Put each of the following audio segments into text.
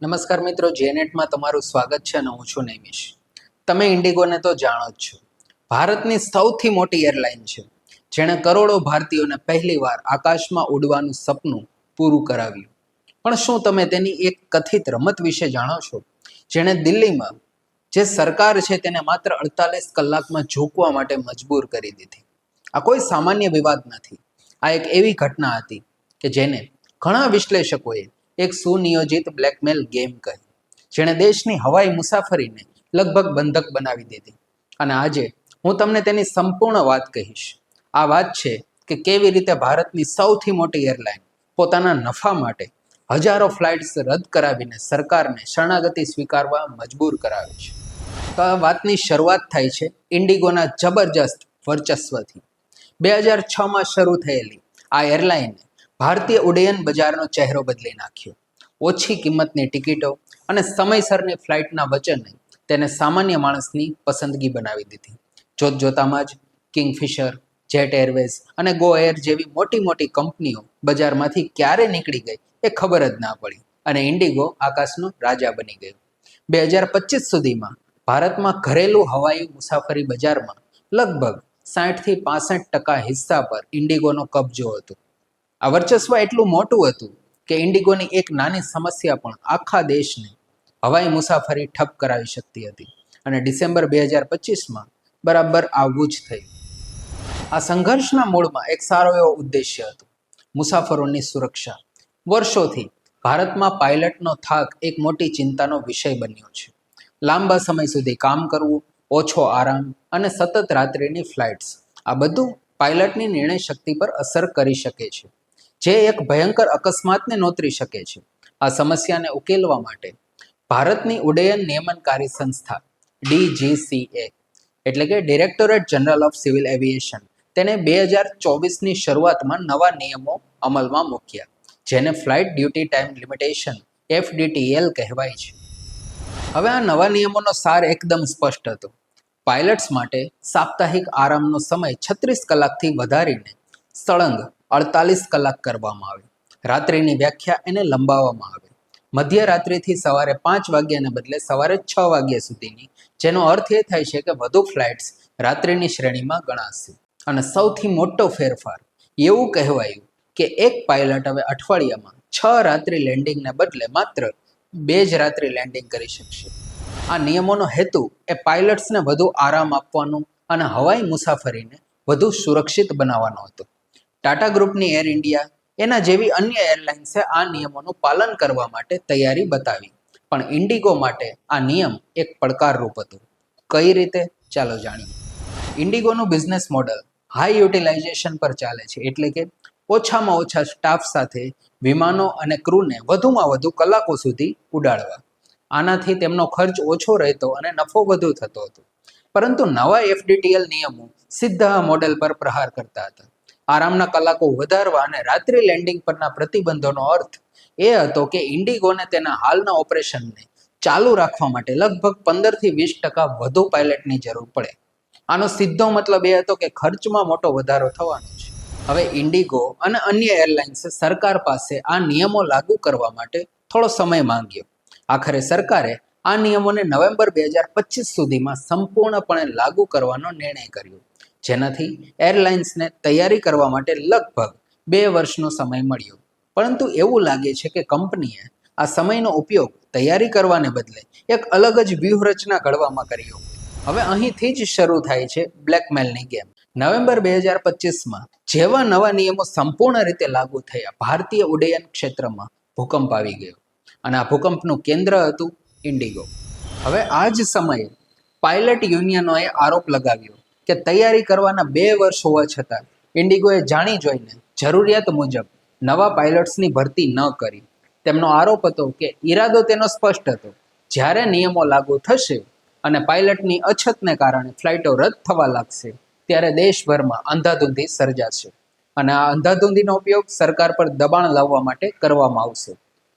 નમસ્કાર મિત્રો, જેનેટમાં તમારું સ્વાગત છે અને હું છું નૈમિષ. તમે ઇન્ડિગોને તો જાણો જ છો. ભારતની સૌથી મોટી એરલાઇન છે, જેણે કરોડો ભારતીયોને પહેલીવાર આકાશમાં ઉડવાનું સપનું પૂરું કરાવ્યું. પણ શું તમે તેની એક કથિત રમત વિશે જાણો છો, જેણે દિલ્હીમાં જે સરકાર છે તેને માત્ર 48 કલાકમાં ઝૂકવા માટે મજબૂર કરી દીધી? આ કોઈ સામાન્ય વિવાદ નથી. આ એક એવી ઘટના હતી કે જેને ઘણા વિશ્લેષકોએ એક સુનિયોજિત બ્લેકમેલ ગેમ કહી, જેણે દેશની હવાઈ મુસાફરીને લગભગ બંધક બનાવી દીધી. અને આજે હું તમને તેની સંપૂર્ણ વાત કહીશ. આ વાત છે કે કેવી રીતે ભારતની સૌથી મોટી એરલાઇન પોતાના નફા માટે હજારો ફ્લાઇટ્સ રદ કરાવીને સરકારને શરણાગતિ સ્વીકારવા મજબૂર કરાવે છે. તો આ વાતની શરૂઆત થાય છે ઇન્ડિગોના જબરજસ્ત વર્ચસ્વથી. 2006માં શરૂ થયેલી આ એરલાઇને ભારતીય ઉડ્ડયન બજારનો ચહેરો બદલી નાખ્યો. ઓછી કિંમતની ટિકિટો અને સમયસરની ફ્લાઇટના વચને તેને સામાન્ય માણસની પસંદગી બનાવી દીધી. જોતજોતામાં જ કિંગફિશર, જેટ એરવેઝ અને ગો એર જેવી મોટી મોટી કંપનીઓ બજારમાંથી ક્યારે નીકળી ગઈ એ ખબર જ ના પડી અને ઇન્ડિગો આકાશનો રાજા બની ગયો. 2025 સુધીમાં ભારતમાં ઘરેલું હવાઈ મુસાફરી બજારમાં લગભગ 60થી 65% હિસ્સા પર ઇન્ડિગોનો કબજો હતો. આ વર્ચસ્વ એટલું મોટું હતું કે ઇન્ડિગોની એક નાની સમસ્યા પણ આખા દેશને હવાઈ મુસાફરી ઠપ કરાવી શકતી હતી. અને ડિસેમ્બર 2025માં બરાબર આવું જ થયું. આ સંઘર્ષના મૂળમાં એક સારો એવો ઉદ્દેશ્ય હતો: મુસાફરોની સુરક્ષા. વર્ષોથી ભારતમાં પાયલટનો થાક એક મોટી ચિંતાનો વિષય બન્યો છે. લાંબા સમય સુધી કામ કરવું, ઓછો આરામ અને સતત રાત્રિની ફ્લાઇટ્સ, આ બધું પાયલટની નિર્ણય શક્તિ પર અસર કરી શકે છે, જે એક ભયંકર અકસ્માતને નોતરી શકે છે. આ સમસ્યાને ઉકેલવા માટે ભારતની ઉડ્ડયન નિયમનકારી સંસ્થા DGCA એટલે કે directorate general of civil aviation તેને 2024ની શરૂઆતમાં નવા નિયમો અમલમાં મૂક્યા, જેને flight duty time limitation FDTL કહેવાય છે. હવે આ નવા નિયમોનો સાર એકદમ સ્પષ્ટ હતો. પાયલટ્સ માટે સાપ્તાહિક આરામનો સમય 36 કલાકથી વધારીને સળંગ 48 કલાક કરવામાં આવે. રાત્રિની વ્યાખ્યા એને લંબાવવામાં આવે. મધ્યરાત્રિથી સવારે 5 વાગ્યાને બદલે સવારે 6 વાગ્યા સુધીની, જેનો અર્થ એ થાય છે કે વધુ ફ્લાઇટ્સ રાત્રિની શ્રેણીમાં ગણાશે. અને સૌથી મોટો ફેરફાર, એવું કહેવાયું કે એક પાયલટ હવે અઠવાડિયામાં 6 રાત્રિ લેન્ડિંગને બદલે માત્ર 2 જ રાત્રિ લેન્ડિંગ કરી શકશે. આ નિયમોનો હેતુ એ પાયલટ્સને વધુ આરામ આપવાનો અને હવાઈ મુસાફરીને વધુ સુરક્ષિત બનાવવાનો હતો. ટાટા ગ્રુપની એર ઇન્ડિયા એના જેવી અન્ય એરલાઇન્સે આ નિયમોનું પાલન કરવા માટે તૈયારી બતાવી, પણ ઇન્ડિગો માટે આ નિયમ એક પડકારરૂપ હતો. કઈ રીતે? ચાલો જાણીએ. ઇન્ડિગોનું બિઝનેસ મોડલ હાઈ યુટિલાઇઝેશન પર ચાલે છે, એટલે કે ઓછામાં ઓછા સ્ટાફ સાથે વિમાનો અને ક્રૂને વધુમાં વધુ કલાકો સુધી ઉડાડવા. આનાથી તેમનો ખર્ચ ઓછો રહેતો અને નફો વધુ થતો હતો. પરંતુ નવા FDTL નિયમો સીધા આ મોડેલ પર પ્રહાર કરતા હતા. આરામના કલાકો વધારવા અને રાત્રિ લેન્ડિંગ પરના પ્રતિબંધોનો અર્થ એ હતો કે ઇન્ડિગોને તેના હાલના ઓપરેશનને ચાલુ રાખવા માટે લગભગ 15થી 20% વધુ પાયલટની જરૂર પડે. આનો સીધો મતલબ એ હતો કે ખર્ચમાં મોટો વધારો થવાનો છે. હવે ઇન્ડિગો અને અન્ય એરલાઇન્સે સરકાર પાસે આ નિયમો લાગુ કરવા માટે થોડો સમય માંગ્યો. આખરે સરકારે આ નિયમોને નવેમ્બર 2025 સુધીમાં સંપૂર્ણપણે લાગુ કરવાનો નિર્ણય કર્યો, જેનાથી એરલાઇન્સને તૈયારી કરવા માટે લગભગ 2 વર્ષનો સમય મળ્યો. પરંતુ એવું લાગે છે કે કંપનીએ આ સમયનો ઉપયોગ તૈયારી કરવાને બદલે એક અલગ જ વ્યૂહરચના ઘડવામાં કર્યો. હવે અહીંથી જ શરૂ થાય છે બ્લેકમેલની ગેમ. નવેમ્બર 2025માં જેવા નવા નિયમો સંપૂર્ણ રીતે લાગુ થયા, ભારતીય ઉડ્ડયન ક્ષેત્રમાં ભૂકંપ આવી ગયો અને આ ભૂકંપનું કેન્દ્ર હતું ઇન્ડિગો. હવે આ જ સમયે પાયલટ યુનિયનોએ આરોપ લગાવ્યો કે તૈયારી કરવાના 2 વર્ષ હોવા છતાં ઇન્ડિગોએ જાણી જોઈને જરૂરિયાત મુજબ નવા પાયલટ્સની ભરતી ન કરી. તેમનો આરોપ હતો કે ઈરાદો તેનો સ્પષ્ટ હતો: જ્યારે નિયમો લાગુ થશે અને પાયલટની અછતને કારણે ફ્લાઇટો રદ થવા લાગશે, ત્યારે દેશભરમાં અંધાધૂંધી સર્જાશે અને આ અંધાધૂંધીનો ઉપયોગ સરકાર પર દબાણ લાવવા માટે કરવામાં આવશે,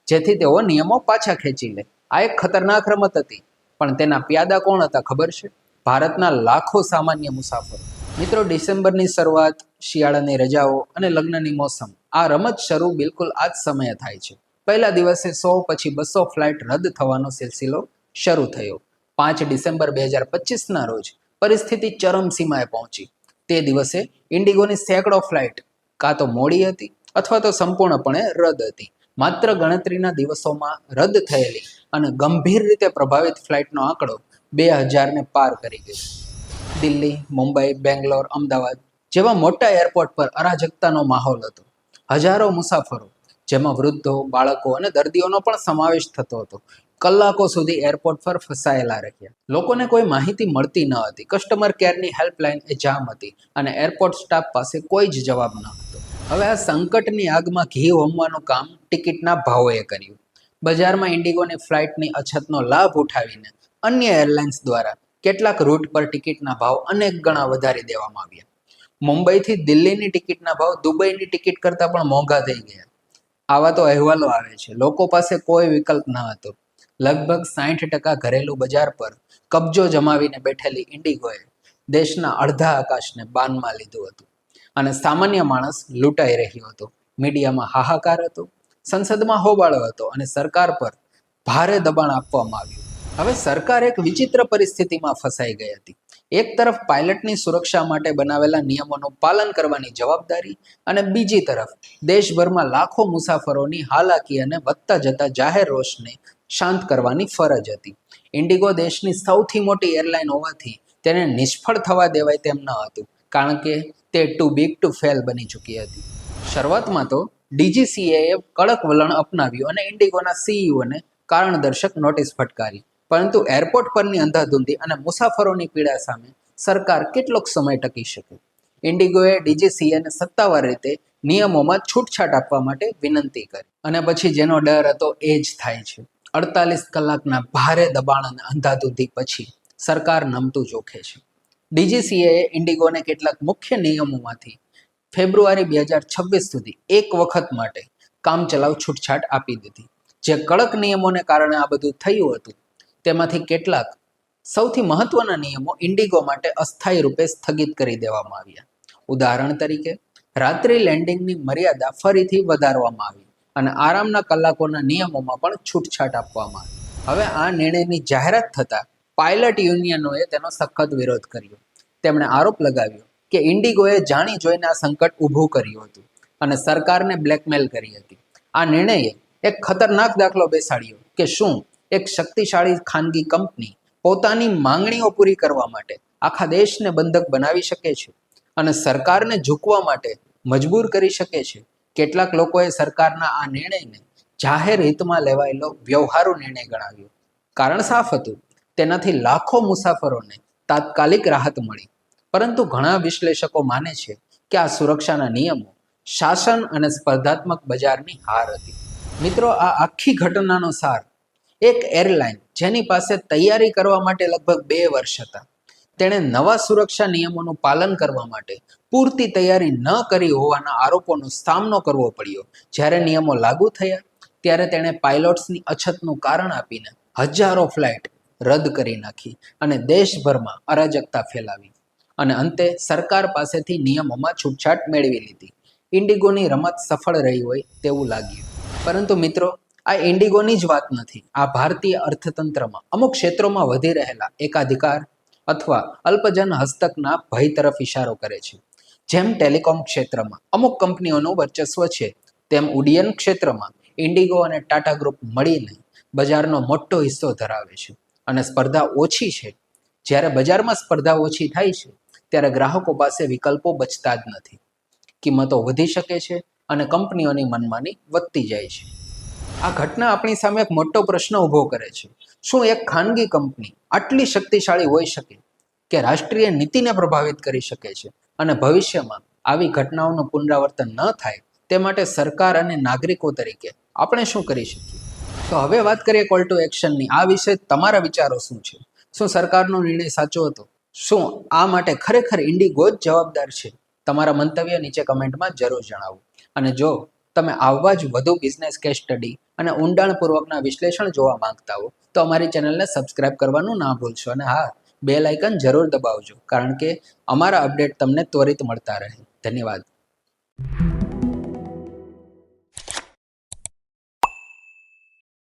જેથી તેઓ નિયમો પાછા ખેંચી લે. આ એક ખતરનાક રમત હતી, પણ તેના પ્યાદા કોણ હતા ખબર છે? ભારતના લાખો સામાન્ય મુસાફરો. મિત્રો, ડિસેમ્બરની શરૂઆત, શિયાળાની રજાઓ અને લગ્નની મોસમ, આ રમત શરૂ બિલકુલ આ જ સમયે થાય છે. પહેલા દિવસે 100 પછી 200 ફ્લાઇટ રદ થવાનો સિલસિલો શરૂ થયો. 5 ડિસેમ્બર 2025ના રોજ પરિસ્થિતિ ચરમસીમાએ પહોંચી. તે દિવસે ઇન્ડિગોની સેંકડો ફ્લાઇટ કાં તો મોડી હતી અથવા તો સંપૂર્ણપણે રદ હતી. માત્ર ગણતરીના દિવસોમાં રદ થયેલી અને ગંભીર રીતે પ્રભાવિત ફ્લાઇટનો આંકડો 2000ને પાર કરી ગયો. દિલ્હી, મુંબઈ, બેંગ્લોર, અમદાવાદ જેવા મોટા એરપોર્ટ પર અરાજકતાનો માહોલ હતો. હજારો મુસાફરો, જેમાં વૃદ્ધો, બાળકો અને દર્દીઓનો પણ સમાવેશ થતો હતો, કલાકો સુધી એરપોર્ટ પર ફસાયેલા રહ્યા. લોકોને કોઈ માહિતી મળતી ન હતી. કસ્ટમર કેરની હેલ્પલાઇન એ જામ હતી અને એરપોર્ટ સ્ટાફ પાસે કોઈ જ જવાબ ન હતો. હવે આ સંકટની આગમાં ઘી હોમવાનું કામ ટિકિટના ભાવોએ કર્યું. બજારમાં ઇન્ડિગોની ફ્લાઇટની અછતનો લાભ ઉઠાવીને અન્ય એરલાઇન્સ દ્વારા કેટલાક રૂટ પર ટિકિટના ભાવ અનેક ગણા વધારી દેવામાં આવ્યા. મુંબઈથી દિલ્હીની ટિકિટના ભાવ દુબઈની ટિકિટ કરતાં પણ મોંઘા થઈ ગયા. આવા તો અહેવાલો આવે છે. લોકો પાસે કોઈ વિકલ્પ ન હતો. લગભગ 60% ઘરેલું બજાર પર કબજો જમાવીને બેઠેલી ઇન્ડિગોએ દેશના અડધા આકાશને બાનમાં લીધું હતું અને સામાન્ય માણસ લૂંટાઈ રહ્યો હતો. મીડિયામાં હાહાકાર હતો, સંસદમાં હોબાળો હતો અને સરકાર પર ભારે દબાણ આપવામાં આવ્યું. હવે સરકાર એક વિચિત્ર પરિસ્થિતિમાં ફસાઈ ગઈ હતી. એક તરફ પાયલટની સુરક્ષા માટે બનાવેલા નિયમોનું પાલન કરવાની જવાબદારી અને બીજી તરફ દેશભરમાં લાખો મુસાફરોની હાલાકી અને વધતા જતા જાહેર રોષને શાંત કરવાની ફરજ હતી. ઇન્ડિગો દેશની સૌથી મોટી એરલાઇન હોવાથી તેને નિષ્ફળ થવા દેવાય તેમ ન હતું, કારણ કે તે ટુ બિગ ટુ ફેલ બની ચૂકી હતી. શરૂઆતમાં તો ડીજીસીએએ કડક વલણ અપનાવ્યું અને ઇન્ડિગોના સીઈઓને કારણદર્શક નોટિસ ફટકારી. પરંતુ એરપોર્ટ પરની અંધાધૂંધી અને મુસાફરોની પીડા સામે સરકાર કેટલોક સમય ટકી શકે. ઇન્ડિગોએ ડીજીસીએને સત્તાવાર રીતે નિયમોમાં છૂટછાટ આપવા માટે વિનંતી કરી અને પછી જેનો ડર હતો એ જ થાય છે. 48 કલાકના ભારે દબાણ અને અંધાધૂંધી પછી સરકાર નમતું જોખે છે. ડીજીસીએએ ઇન્ડિગોને કેટલાક મુખ્ય નિયમોમાંથી ફેબ્રુઆરી 2026 સુધી એક વખત માટે કામચલાઉ છૂટછાટ આપી દીધી. જે કડક નિયમોને કારણે આ બધું થયું હતું, તેમાંથી કેટલાક સૌથી મહત્વના નિયમો ઇન્ડિગો માટે અસ્થાયી રૂપે સ્થગિત કરી દેવામાં આવ્યા. ઉદાહરણ તરીકે, રાત્રિ લેન્ડિંગની મર્યાદા ફરીથી વધારવામાં આવી અને આરામના કલાકોના નિયમોમાં પણ છૂટછાટ આપવામાં આવી. હવે આ નિર્ણયની જાહેરાત થતાં પાયલટ યુનિયનોએ તેનો સખત વિરોધ કર્યો. તેમણે આરોપ લગાવ્યો કે ઇન્ડિગોએ જાણી જોઈને આ સંકટ ઊભું કર્યું હતું અને સરકારને બ્લેકમેલ કરી હતી. આ નિર્ણયે એક ખતરનાક દાખલો બેસાડ્યો કે શું એક શક્તિશાળી ખાનગી કંપની પોતાની માંગણીઓ પૂરી કરવા માટે આખા દેશને બંધક બનાવી શકે છે અને સરકારને ઝૂકવા માટે મજબૂર કરી શકે છે. કેટલાક લોકોએ સરકારના આ નિર્ણયને જાહેર હિતમાં લેવાયેલો વ્યવહારુ નિર્ણય ગણાવ્યો. કારણ સાફ હતું, તેનાથી લાખો મુસાફરોને તાત્કાલિક રાહત મળી. પરંતુ ઘણા વિશ્લેષકો માને છે કે આ સુરક્ષાના નિયમો શાસન અને સ્પર્ધાત્મક બજારની હાર હતી. મિત્રો, આ આખી ઘટનાનો સાર એક એરલાઇન જેની પાસે તૈયારી કરવા માટે લગભગ 2 વર્ષ હતા, તેણે નવા સુરક્ષા નિયમોનું પાલન કરવા માટે પૂરતી તૈયારી ન કરી હોવાના આરોપોનો સામનો કરવો પડ્યો. જ્યારે નિયમો લાગુ થયા ત્યારે તેણે પાયલોટ્સની અછતનું કારણ આપીને હજારો ફ્લાઇટ રદ કરી નાખી અને દેશભરમાં અરાજકતા ફેલાવી અને અંતે સરકાર પાસેથી નિયમોમાં છૂટછાટ મેળવી લીધી. ઇન્ડિગોની રમત સફળ રહી હોય તેવું લાગ્યું. પરંતુ મિત્રો, આ ઇન્ડિગોની જ વાત નથી. આ ભારતીય અર્થતંત્રમાં અમુક ક્ષેત્રોમાં વધી રહેલા એકાધિકાર અથવા અલ્પજન હસ્તકના ભય તરફ ઇશારો કરે છે. જેમ ટેલિકોમ ક્ષેત્રમાં અમુક કંપનીઓનું વર્ચસ્વ છે, તેમ ઉડ્ડયન ક્ષેત્રમાં ઇન્ડિગો અને ટાટા ગ્રુપ મળીને બજારનો મોટો હિસ્સો ધરાવે છે અને સ્પર્ધા ઓછી છે. જ્યારે બજારમાં સ્પર્ધા ઓછી થાય છે ત્યારે ગ્રાહકો પાસે વિકલ્પો બચતા જ નથી. કિંમતો વધી શકે છે અને કંપનીઓની મનમાની વધતી જાય છે. આ ઘટના આપણી સામે એક મોટો પ્રશ્ન ઊભો કરે છે. શું એક ખાનગી કંપની આટલી શક્તિશાળી હોઈ શકે કે રાષ્ટ્રીય નીતિને પ્રભાવિત કરી શકે છે? અને ભવિષ્યમાં આવી ઘટનાઓનું પુનરાવર્તન ન થાય તે માટે સરકાર અને નાગરિકો તરીકે આપણે શું કરી શકીએ? તો હવે વાત કરીએ કોલ ટુ એક્શનની. આ વિશે તમારા વિચારો શું છે? શું સરકારનો નિર્ણય સાચો હતો? શું આ માટે ખરેખર ઇન્ડિગો જ જવાબદાર છે? તમારા મંતવ્ય નીચે કમેન્ટમાં જરૂર જણાવો. અને જો તમે આવા જ વધુ બિઝનેસ કેસ સ્ટડી અને ઊંડાણપૂર્વકના વિશ્લેષણ જોવા માંગતા હો તો અમારી ચેનલને સબસ્ક્રાઇબ કરવાનું ના ભૂલશો. અને હા, બેલ આઇકન જરૂર દબાવજો, કારણ કે અમારા અપડેટ તમને ત્વરિત મળતા રહે. ધન્યવાદ.